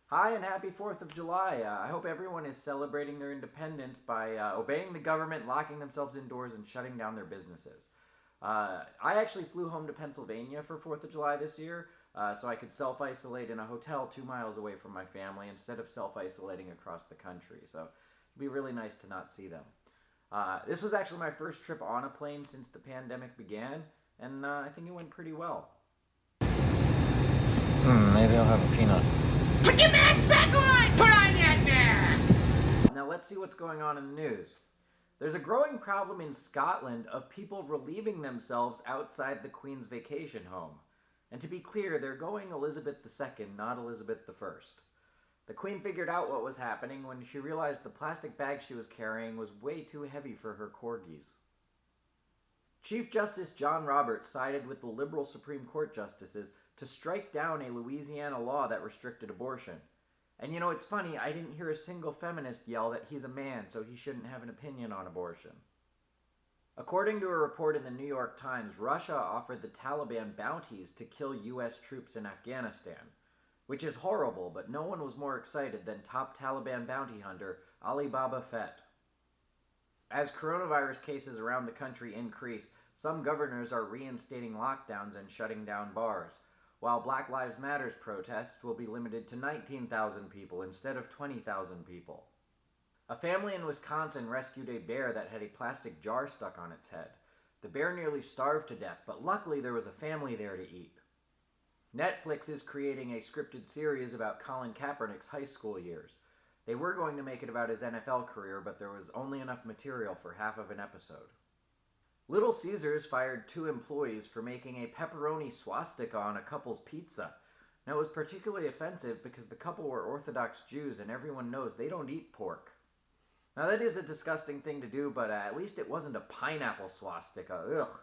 Hi and happy 4th of July. I hope everyone is celebrating their independence by obeying the government, locking themselves indoors, and shutting down their businesses. I actually flew home to Pennsylvania for 4th of July this year, so I could self isolate in a hotel 2 miles away from my family instead of self isolating across the country. So it'd be really nice to not see them. This was actually my first trip on a plane since the pandemic began, and I think it went pretty well. Maybe I'll have a peanut. Put your mask back on! Put on that mask! Now let's see what's going on in the news. There's a growing problem in Scotland of people relieving themselves outside the Queen's vacation home. And to be clear, they're going Elizabeth II, not Elizabeth I. The Queen figured out what was happening when she realized the plastic bag she was carrying was way too heavy for her corgis. Chief Justice John Roberts sided with the liberal Supreme Court justices to strike down a Louisiana law that restricted abortion. And you know, it's funny, I didn't hear a single feminist yell that he's a man, so he shouldn't have an opinion on abortion. According to a report in the New York Times, Russia offered the Taliban bounties to kill U.S. troops in Afghanistan, which is horrible, but no one was more excited than top Taliban bounty hunter Ali Baba Fett. As coronavirus cases around the country increase, some governors are reinstating lockdowns and shutting down bars, while Black Lives Matter's protests will be limited to 19,000 people instead of 20,000 people. A family in Wisconsin rescued a bear that had a plastic jar stuck on its head. The bear nearly starved to death, but luckily there was a family there to eat. Netflix is creating a scripted series about Colin Kaepernick's high school years. They were going to make it about his NFL career, but there was only enough material for half of an episode. Little Caesars fired 2 employees for making a pepperoni swastika on a couple's pizza. Now, it was particularly offensive because the couple were Orthodox Jews and everyone knows they don't eat pork. Now, that is a disgusting thing to do, but at least it wasn't a pineapple swastika. Ugh.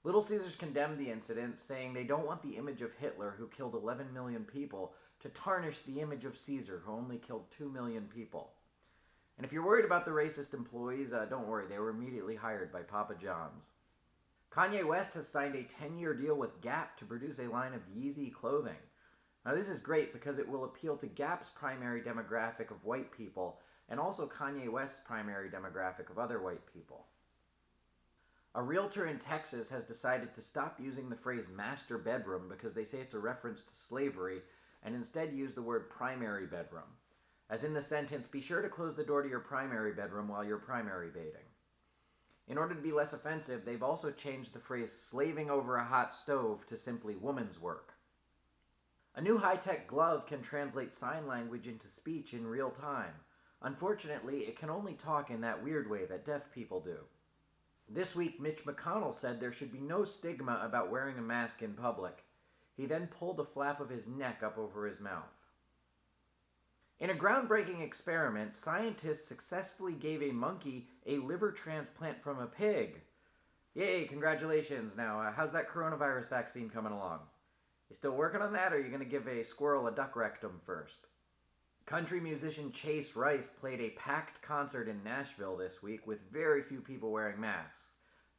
Little Caesars condemned the incident, saying they don't want the image of Hitler, who killed 11 million people, to tarnish the image of Caesar, who only killed 2 million people. And if you're worried about the racist employees, don't worry, they were immediately hired by Papa John's. Kanye West has signed a 10-year deal with Gap to produce a line of Yeezy clothing. Now this is great because it will appeal to Gap's primary demographic of white people and also Kanye West's primary demographic of other white people. A realtor in Texas has decided to stop using the phrase master bedroom because they say it's a reference to slavery and instead use the word primary bedroom. As in the sentence, be sure to close the door to your primary bedroom while you're primary baiting. In order to be less offensive, they've also changed the phrase slaving over a hot stove to simply woman's work. A new high-tech glove can translate sign language into speech in real time. Unfortunately, it can only talk in that weird way that deaf people do. This week, Mitch McConnell said there should be no stigma about wearing a mask in public. He then pulled a flap of his neck up over his mouth. In a groundbreaking experiment, scientists successfully gave a monkey a liver transplant from a pig. Yay, congratulations. Now, how's that coronavirus vaccine coming along? You still working on that, or are you going to give a squirrel a duck rectum first? Country musician Chase Rice played a packed concert in Nashville this week with very few people wearing masks.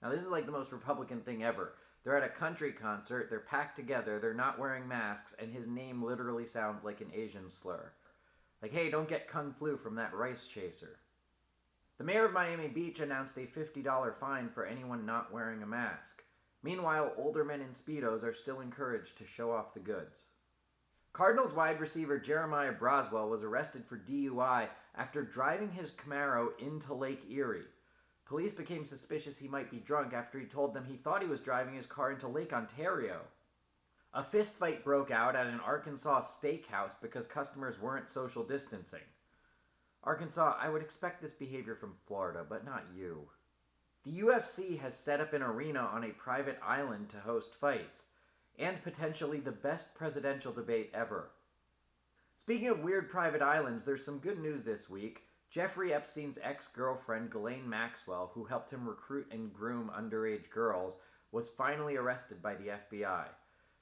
Now, this is like the most Republican thing ever. They're at a country concert, they're packed together, they're not wearing masks, and his name literally sounds like an Asian slur. Like, hey, don't get kung flu from that rice chaser. The mayor of Miami Beach announced a $50 fine for anyone not wearing a mask. Meanwhile, older men in Speedos are still encouraged to show off the goods. Cardinals wide receiver Jeremiah Broswell was arrested for DUI after driving his Camaro into Lake Erie. Police became suspicious he might be drunk after he told them he thought he was driving his car into Lake Ontario. A fistfight broke out at an Arkansas steakhouse because customers weren't social distancing. Arkansas, I would expect this behavior from Florida, but not you. The UFC has set up an arena on a private island to host fights, and potentially the best presidential debate ever. Speaking of weird private islands, there's some good news this week. Jeffrey Epstein's ex-girlfriend, Ghislaine Maxwell, who helped him recruit and groom underage girls, was finally arrested by the FBI.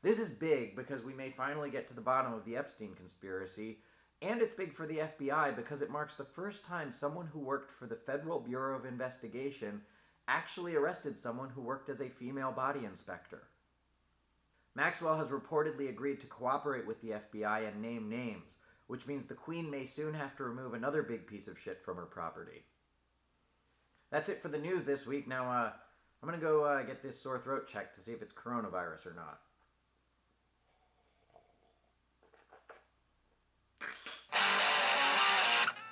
This is big because we may finally get to the bottom of the Epstein conspiracy, and it's big for the FBI because it marks the first time someone who worked for the Federal Bureau of Investigation actually arrested someone who worked as a female body inspector. Maxwell has reportedly agreed to cooperate with the FBI and name names, which means the Queen may soon have to remove another big piece of shit from her property. That's it for the news this week. Now, I'm going to go get this sore throat checked to see if it's coronavirus or not.